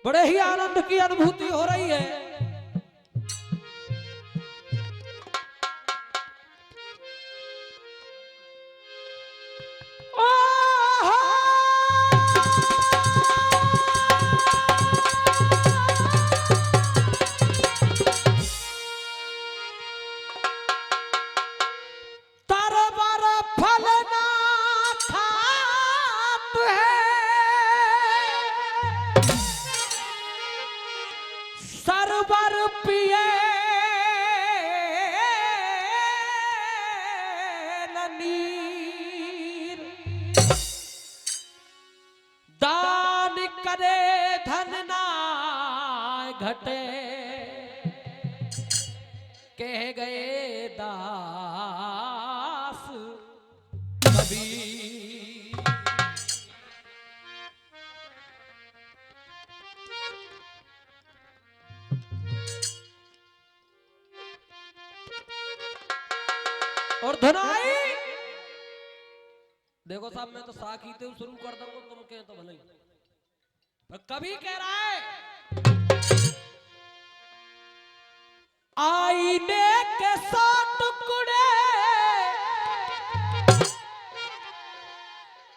बड़े ही आनंद की अनुभूति हो रही है। सरवर पिए नीर, दान करे धन ना घटे, कह गए दास कबीर। और धनाई देखो साहब, मैं तो साखी ते शुरू कर दूंगा, तुम कहे तो भले ही। कभी कह रहा है आईने के 100 टुकड़े,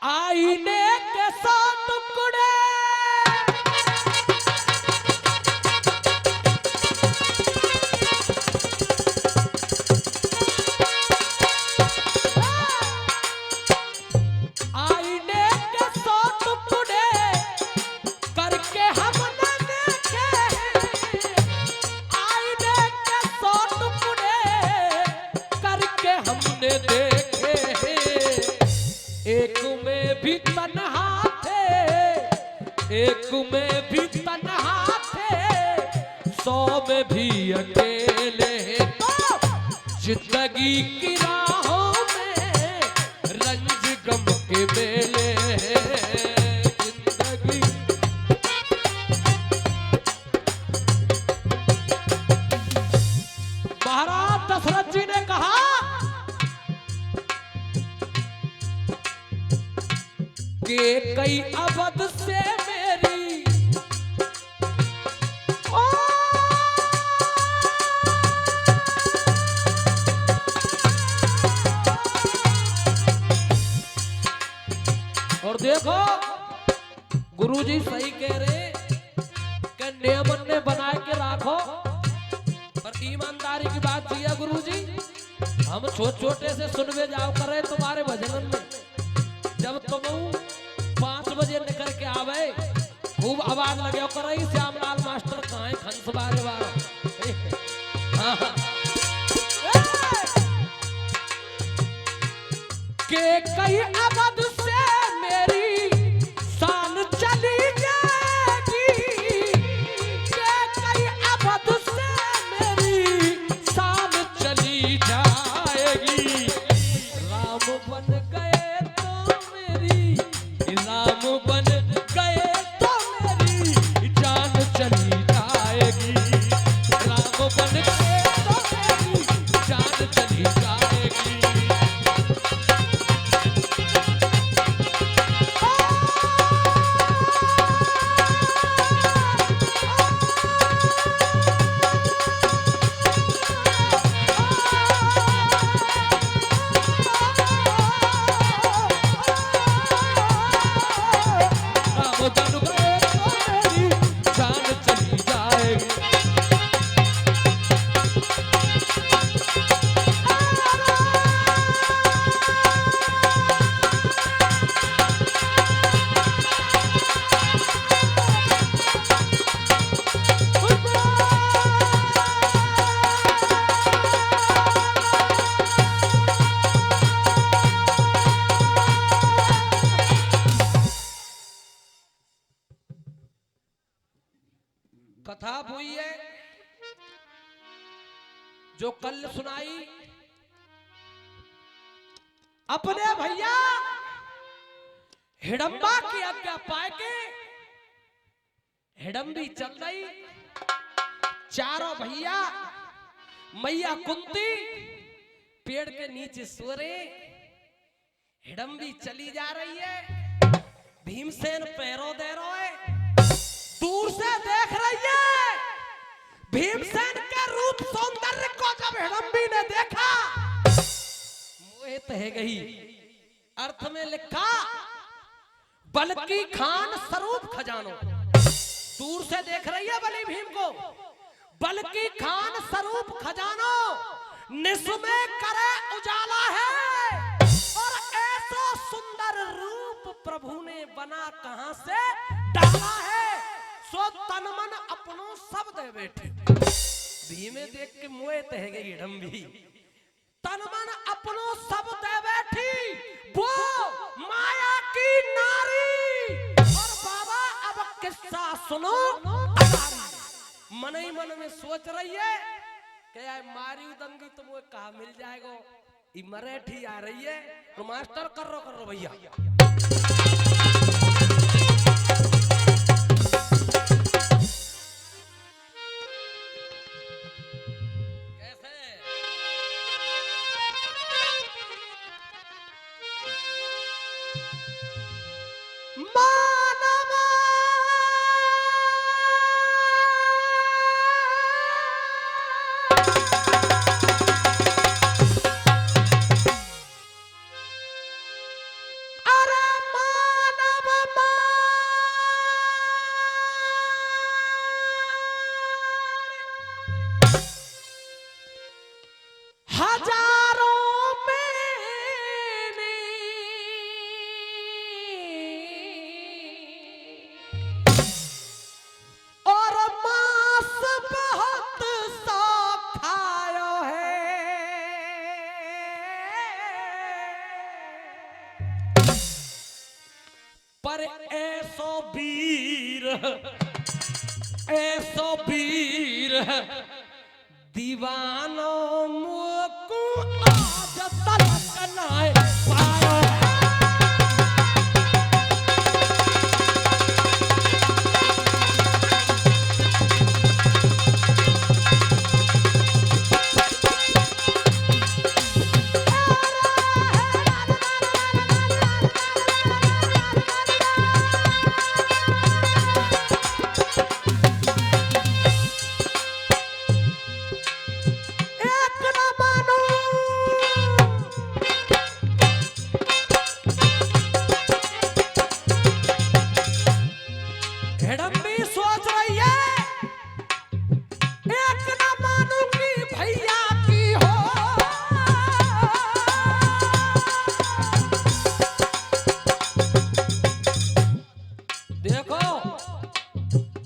आईने के 100 टुकड़े, देखे एक में भी तन्हा थे, एक में भी तन्हा थे, 100 में भी अकेले। तो जिंदगी की राहों में रंज गम के मेले, जिंदगी महाराज दशरथ जी ने कहा के कई अवध से मेरी और देखो गुरुजी सही कह रहे कि नियमन ने बना के रखो, पर ईमानदारी की बात थी है गुरुजी। हम छोटे से सुनवे जाओ कर रहे तुम्हारे भजन में, जब तुम 5 बजे निकल के आवे खूब आवाज लगे कर रही श्यामलाल मास्टर कहाँ है, खंस बारे बार के कई अवध से मेरी शान चली जाएगी, के कई अवध से मेरी शान चली जाएगी। राम बन गए तो मेरी, राम बन गए तो मेरी जान चली जाएगी, राम बन गए तो मेरी जान चली जाएगी। कथा हुई है जो कल सुनाई, अपने भैया हिडंबा की आज्ञा पाए के हिडंबी चल रही, चारों भैया मैया कुंती पेड़ के नीचे सो रहे, हिडंबी चली जा रही है, भीमसेन पैरों दे रहा है, दूर से देख रही है भीमसेन के रूप सौंदर्य को जब हिडम्बी ने देखा मोहित है गई। अर्थ में लिखा बल्कि खान स्वरूप खजानो। दूर से देख रही है बलि भीम को, बल्कि खान स्वरूप खजानो निस्में करे उजाला है। और ऐसा सुंदर रूप प्रभु ने बना कहां से डाला है। सो तन मन अपनों सब दे बैठे। भीमे देख के मोए तह गई हिडम्बी, तन मन अपनों सब दे बैठी वो माया की नारी। और बाबा अब किस्सा सुनो। मन ही मन में सोच रही है कि यार मारी उदंगी तो वो कहा मिल जाएगा। ये मराठी आ रही है तो मास्टर कर रो भैया। पर ऐसो वीर दीवानों मुझको आज तलक नहीं पाया।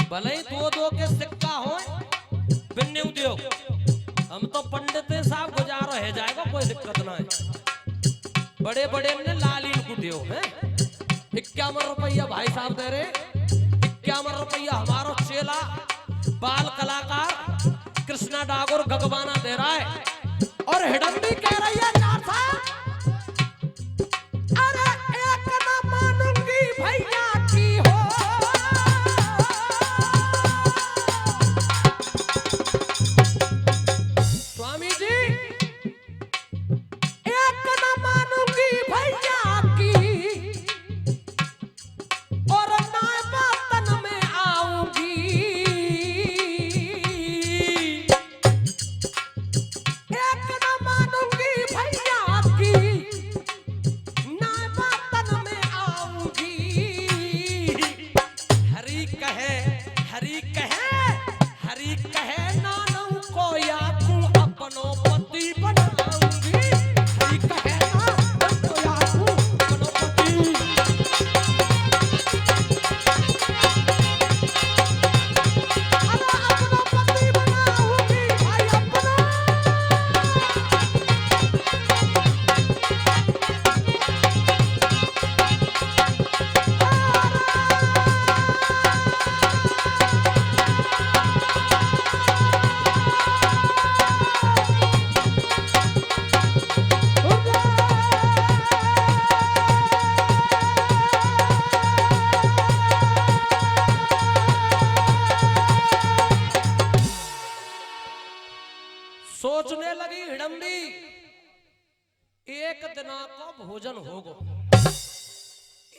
भले ही दो दो के सिक्का हो बिन्ने उद्योग, हम तो पंडित साहब गुजारो है जाएगा, कोई दिक्कत ना है। बड़े बड़े ने लालीन कुटियो है 51 रुपया भाई साहब दे रहे, 51 रुपया हमारा चेला बाल कलाकार कृष्णा डागोर गगवाना दे रहा है। और हिडम्बी कह रही है चार साहब, अरे एक ना मानूंगी भैया की हो। स्वामी जी एक ना मानूंगी भैया की और ना बातन में आऊंगी। एक ना मानूंगी भैया की ना बातन में आऊंगी। हरि कहे हरि कहे हरि कहे नानू को या तू अपनो पति बनाऊंगी। हरि कहे नानू को या तू अपनो पति, अरे अपनो पति बनाऊंगी भाई अपना। सोचने लगी हिडम्बी, एक दिना को भोजन होगा,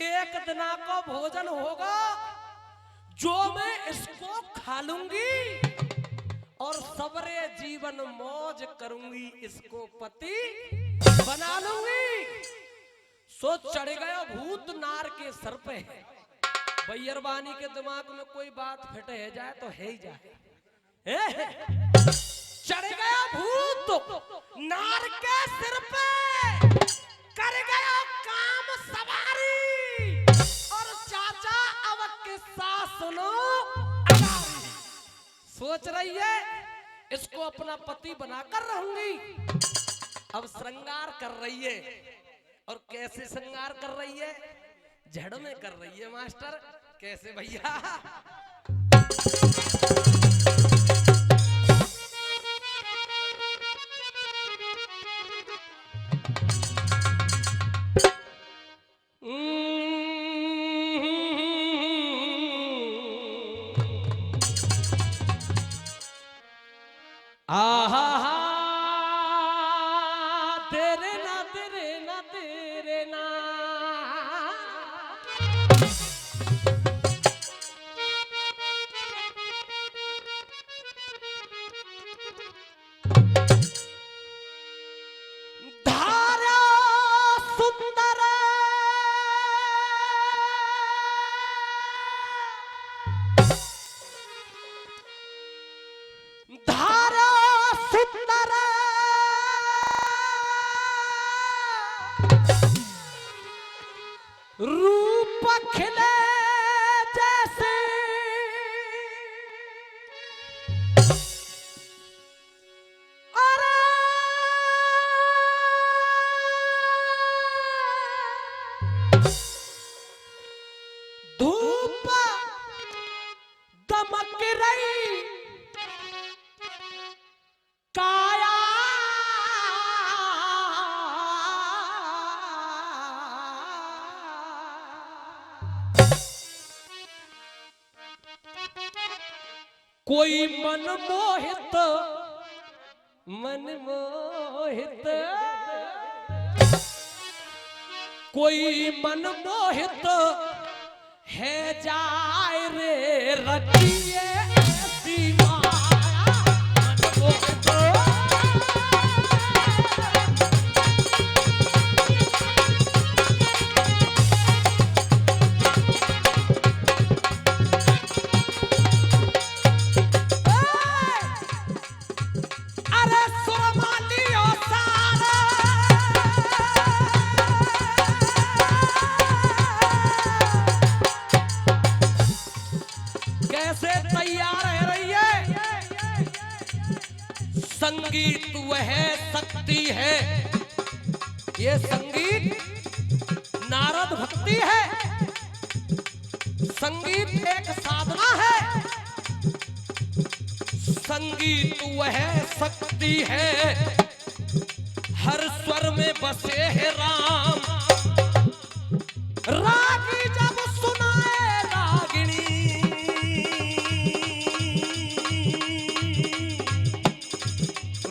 एक दिना को भोजन होगा जो मैं इसको खा लूंगी और सबरे जीवन मौज करूंगी, इसको पति बना लूंगी। सो चढ़ गया भूत नार के सर पे। बैरबानी के दिमाग में कोई बात फिट है जाए तो है ही जाए। चढ़ गया भूत नार के सिर पे, कर गया काम सवारी। और चाचा अब किस्सा सुनो। सोच रही है इसको अपना पति बनाकर रहूंगी। अब श्रृंगार कर रही है। और कैसे श्रृंगार कर रही है? झड़ में कर रही है मास्टर। कैसे भैया? आहा तेरे ना तेरे ना तेरे ना। धारा सुंदर धारा सुंदर रूप खिले जैसे अरे धूप दमक रही काया। कोई मनमोहित मनमोहित कोई मनमोहित है जाए रे रखिए ऐसी माया। मनमोहित अरे सुरमालियो सारा कैसे तैयार है रही है? संगीत वह शक्ति है। ये संगीत नारद भक्ति है। संगीत एक साधना है। संगीत वह शक्ति है। हर स्वर में बसे है राम। रागी जब सुनाए रागिणी,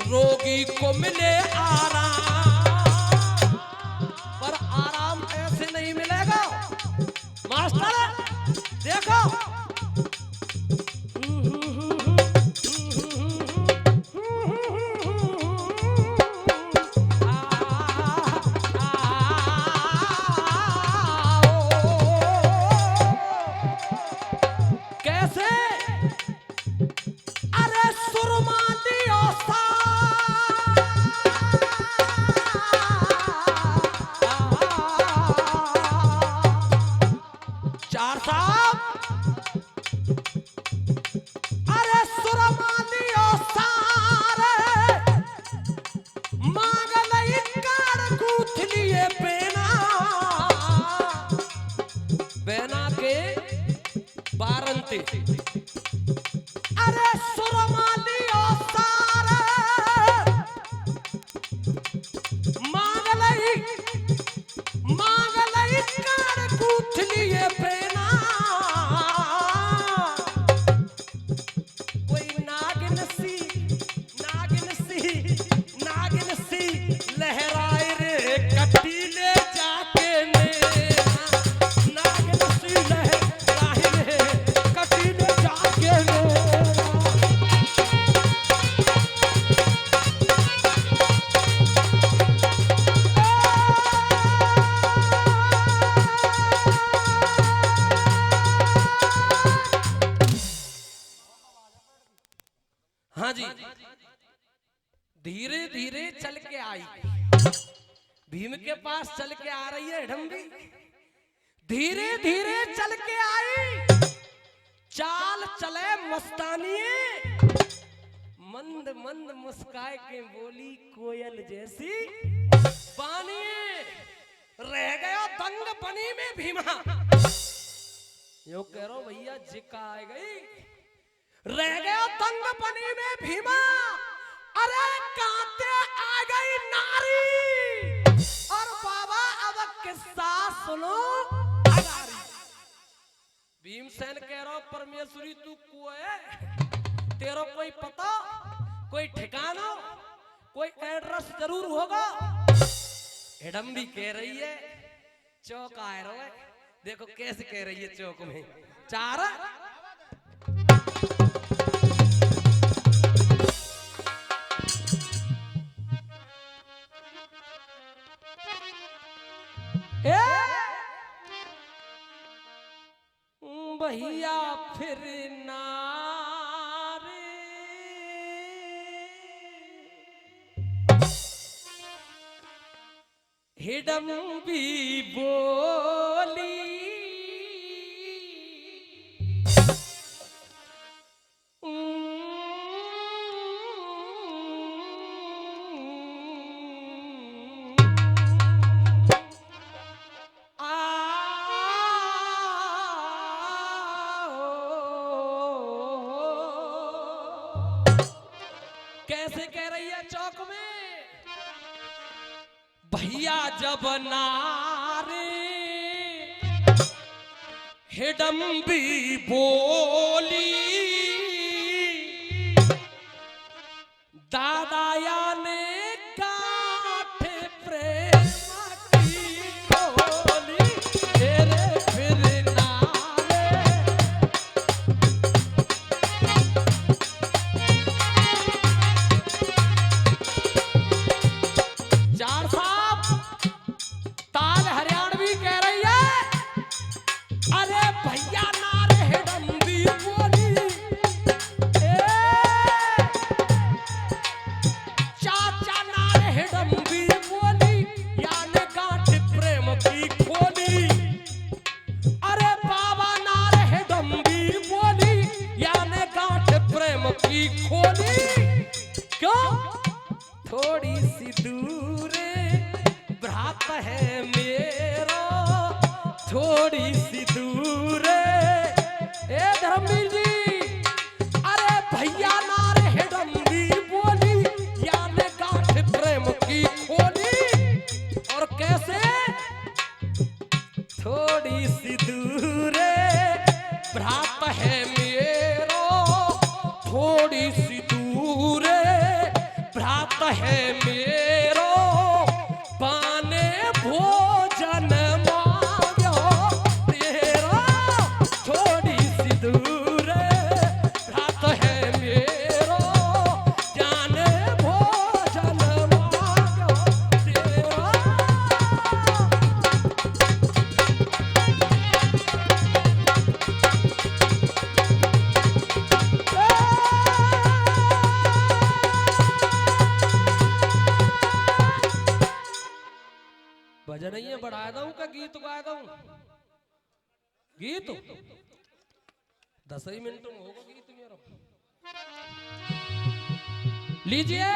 रोगी को मिले आराम। पर आराम ऐसे नहीं मिलेगा मास्टर। देखो कैसे। अरे सुरमा दियो सा हाँ जी, धीरे धीरे चल के आई, भीम के पास चल के आ रही है हिडम्बी, धीरे धीरे चल के आई, चाल चले मस्तानी, मंद मंद मुस्काए के बोली कोयल जैसी पानी, रह गया दंग बनी में भीमा। यो कह रहा हूं भैया जिका आ गई, रह गया दंग बनी में भीमा, अरे कांते आ गई नारी, और बाबा अब किस्सा सुनो अगारी। भीमसेन कह रहा हूं परमेश्वरी तू को है, तेरा कोई पता, कोई ठिकाना, कोई एड्रेस जरूर होगा। हिडम्बी कह रही है चौक आए रहो, देखो कैसे कह रही है चौक में चार भैया फिर नारे हिडम्बी बोली, कैसे कह रही है चौक में, भैया जब नारे हिडम्बी बोली, दादाया ने काठे प्रेम की खोली, तेरे फिर नारे। चार साहब ताल हरियाणवी कह रही है, अरे भैया नारे हिडम्बी बोली, चाचा नारे हिडम्बी बोली, याने गांठ प्रेम की खोली, अरे बाबा नारे हिडम्बी बोली, याने गांठ प्रेम की खोली। क्यों? थोड़ी सी दूर भ्रात है मेरा, थोड़ी सी दूर ए धर्मवीर जी, अरे भैया नारे हिडम्बी बोली, याने गांठ प्रेम की खोली, और कैसे थोड़ी सी दूर भ्रात है मेरा, थोड़ी सी दूर भ्रात है मेरो, पाने भोजन मांगो तेरा, थोड़ी सी दूर भ्रात है मेरो, जाने भोजन मांगो तेरा। भजन नहीं बढ़ा दूं का गीत गा दूं, गीत 10 ही मिनट में होगा गीत मेरा। लीजिए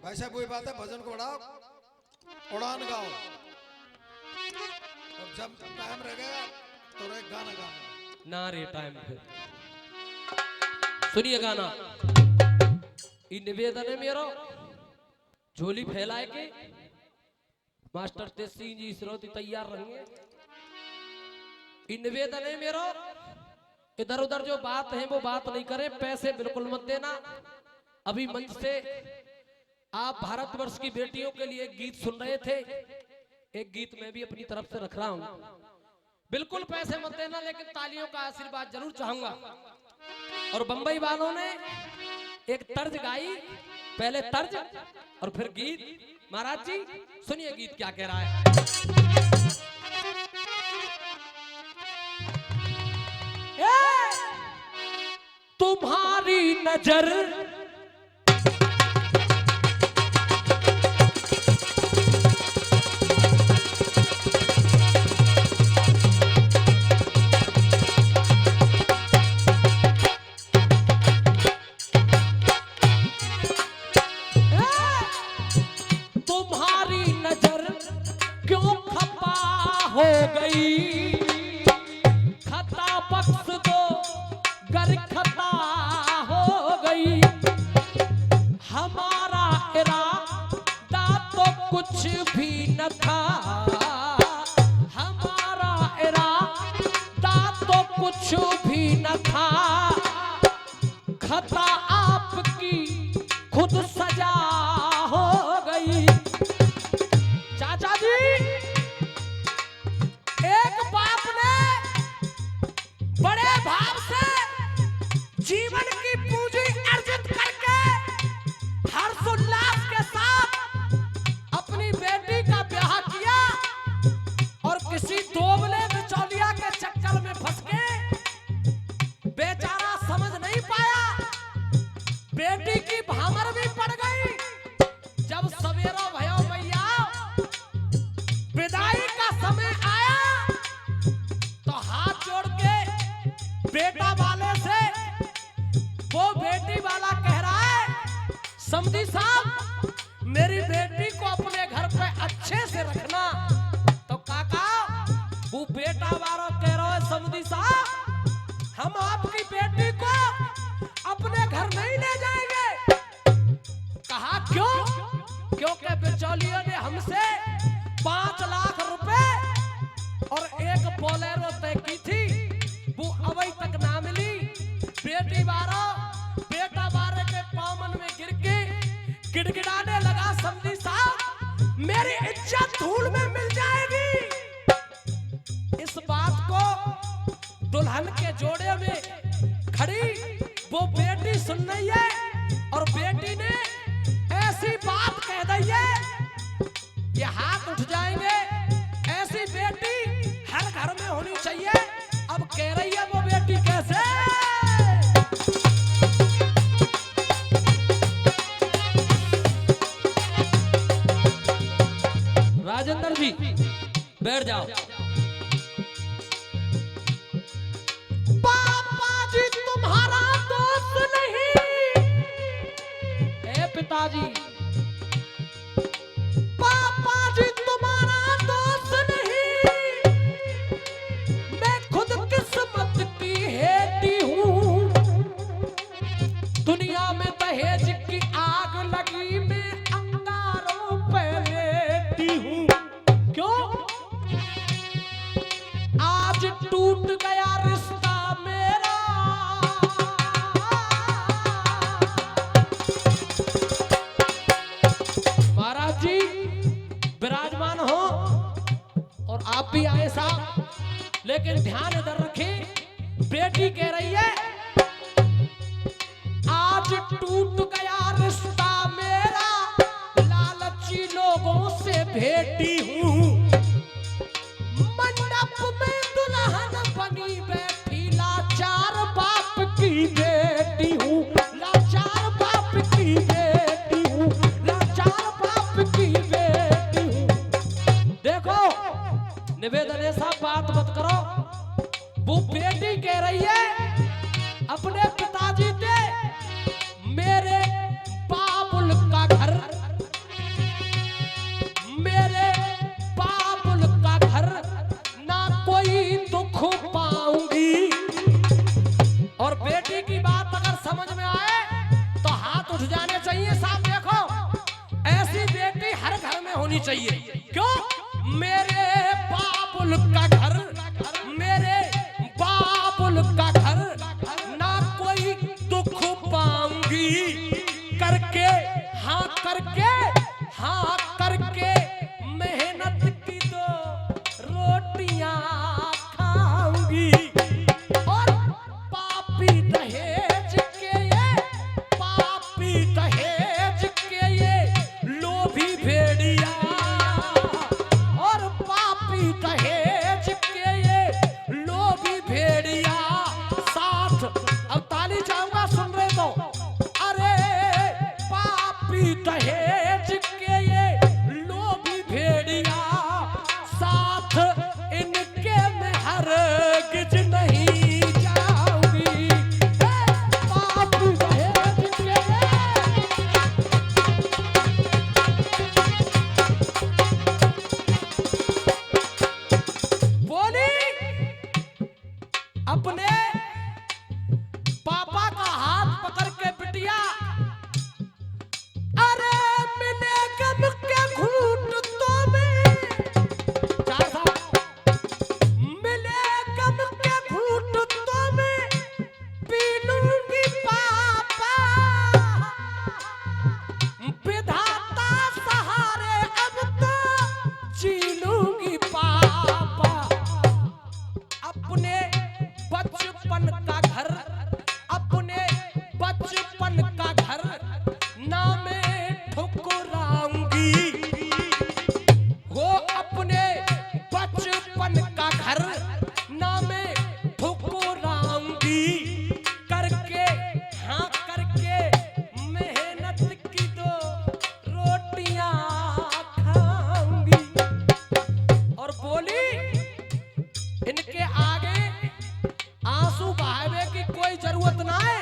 भाई साहब वही बात है, भजन को बढ़ाओ, उड़ान गाओ, और जब टाइम रह गया तो एक गाना गाना ना रे टाइम पे सुनिए गाना। इन निवेदन है मेरा, झोली फैलाए के मास्टर तेज सिंह जी श्रोती तैयार रहेंगे। इन निवेदन है मेरा, इधर उधर जो बात है वो बात नहीं करे, पैसे बिल्कुल मत देना। अभी मंच से आप भारतवर्ष की बेटियों के लिए एक गीत सुन रहे थे, एक गीत मैं भी अपनी तरफ से रख रहा हूं, बिल्कुल पैसे मत देना, लेकिन तालियों का आशीर्वाद जरूर चाहूंगा। और बंबई वालों ने एक तर्ज गाई, पहले तर्ज और फिर गीत। महाराज जी सुनिए गीत क्या कह रहा है। तो तुम्हारी नजर तुम्हारी नजर क्यों खपा हो गई, खता बख्श दो गर खता हो गई। हमारा इरादा तो कुछ भी न था, हमारा इरादा तो कुछ भी न था। खता आपकी खुद सजा हो गई। चाचा जी, एक बाप ने बड़े भाव से जीवन की पूंजी अर्जित करके हर्षोल्लास के साथ अपनी बेटी का ब्याह किया और किसी दोगले बिचौलिया के चक्कर में फंस के बेचारा समझ नहीं पाया, बेटी की भामर भी पड़ गई। जब सवेरा भयो भैया विदाई का समय आया तो हाथ जोड़ के बेटा वाले से वो बेटी वाला कह रहा है, समधी साहब मेरी बेटी को अपने घर पे अच्छे से रखना। तो काका वो बेटा वाला कह रहा है, समधी साहब हम आपकी बेटी को अपने घर नहीं ले जाएंगे। कहा क्यों? क्योंकि बिचौलियों ने हमसे 5 लाख रुपए और एक बोलेरो तय की थी, वो अभी तक ना मिली। बेटी बारो बेटा बारे के पामन में गिर के गिड़गिड़ाने लगा, समझी साहब मेरी इज्जत धूल में मिल जाएगी। इस बात को दुल्हन के जोड़े में खड़ी वो बेटी सुन रही है और बेटी ने ऐसी बात कह दी है कि हाथ उठ जाएंगे। ऐसी बेटी हर घर में होनी चाहिए। अब कह रही है वो बेटी कैसे? राजेंद्र जी बैठ जाओ। पापा जी तुम्हारा दोस्त नहीं, ए पिताजी पापा जी तुम्हारा दोस्त नहीं, मैं खुद किस्मत की हेती हूँ। दुनिया में दहेज की आग लगी, मैं अंगारों पे लेटी हूँ। क्यों? आज टूट गया रिश्ता मेरा, महाराज जी विराजमान हो और आप भी आए साहब, लेकिन ध्यान इधर रखें। बेटी कह रही है आज टूट गया रिश्ता मेरा, लालची लोगों से भेटी हूँ। मंडप में दुल्हन बनी बैठी, लाचार बाप की बेटी हूँ, लाचार बाप की बेटी हूँ, लाचार बाप की बेटी हूँ। देखो निवेदन ऐसा बात मत करो। वो बेटी कह रही है अपने पिताजी से, मेरे बाबुल का घर, मेरे बाबुल का घर ना कोई दुख पाऊंगी। और बेटी की बात अगर समझ में आए तो हाथ उठ जाने चाहिए साहब। देखो ऐसी बेटी हर घर में होनी चाहिए। क्यों? मेरे बाबुल का घर, मेरे बाबुल का घर ना कोई दुख पाऊंगी। करके हाँ करके हाँ करके मेहनत की 2 रोटियां खाऊंगी। और पापी दहेज के ये, पापी दहेज के ये लोभी भेड़िया, और पापी दहेज के ये लोभी भेड़िया। साथ अब ताली चाहूंगा का घर ना मैं ठुकराऊंगी, वो अपने बचपन का घर ना मैं ठुकराऊंगी, करके हाँ करके मेहनत की दो रोटियां खाऊंगी। और बोली इनके आगे आंसू बहावे की कोई जरूरत ना है।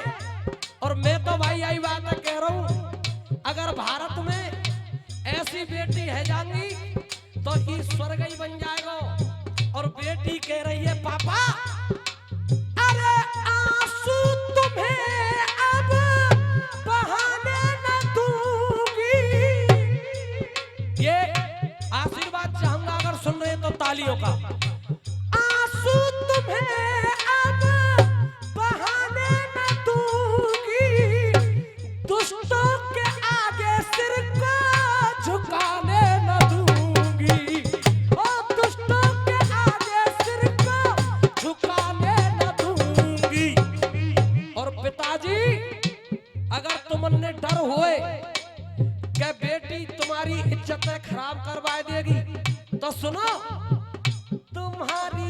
और मैं तो भाई यही बात कह रहा हूं, अगर भारत में ऐसी बेटी है जाएंगी तो ये स्वर्ग ही बन जाएगा। और बेटी कह रही है पापा अरे आंसू तुम्हें अब बहाने न दूंगी। ये आशीर्वाद चाहूंगा अगर सुन रहे तो तालियों का। आंसू तुम्हें अब बहाने न दूंगी, दुष्टों के आगे सिर को झुकाने न दूंगी, ओ दुष्टों के आगे सिर को झुकाने न दूंगी। और पिताजी अगर तुमने डर होए कि बेटी तुम्हारी इज्जतें खराब करवा देगी तो सुनो, तुम्हारी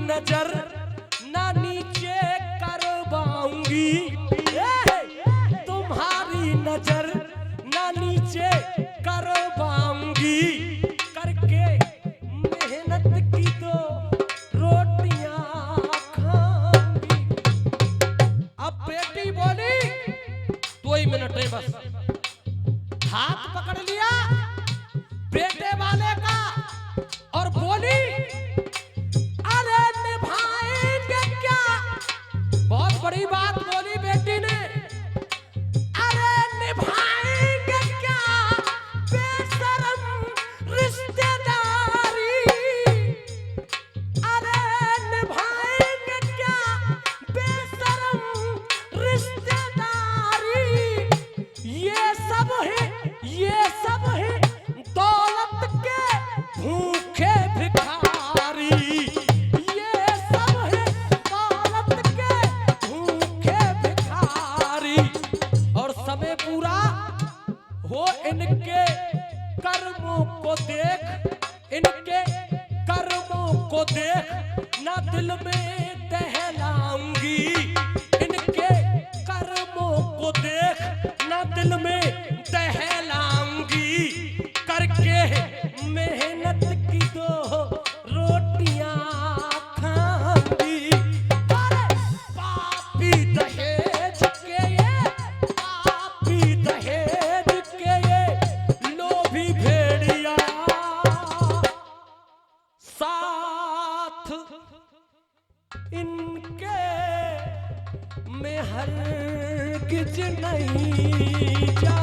नजर ना नीचे करवाऊंगी, तुम्हारी नजर ना नीचे करवाऊंगी, करके मेहनत की तो रोटियां खाऊंगी। अब बेटी बोली 2 ही मिनट है बस, हाथ पकड़ लिया बेटे वाले का और बोली अरे निभाएंगे क्या। बहुत बड़ी बात बोली बेटी ने, अरे निभाएंगे क्या बेशरम रिश्तेदारी, अरे निभाएंगे क्या बेशरम रिश्तेदारी, ये सब है दौलत के भूखे भिखारी, ये सब है दौलत के भूखे भिखारी। और समय पूरा हो इनके कर्मों को देख, इनके कर्मों को देख ना दिल में दहलाऊंगी, इनके कर्मों को देख ना दिल में दहलाऊंगी, करके मेहनत की दो रोटियां खाऊंगी। अरे पापी दहेज के ये, पापी दहेज के ये लोभी भेड़िया, साथ इनके में हरगिज नहीं जा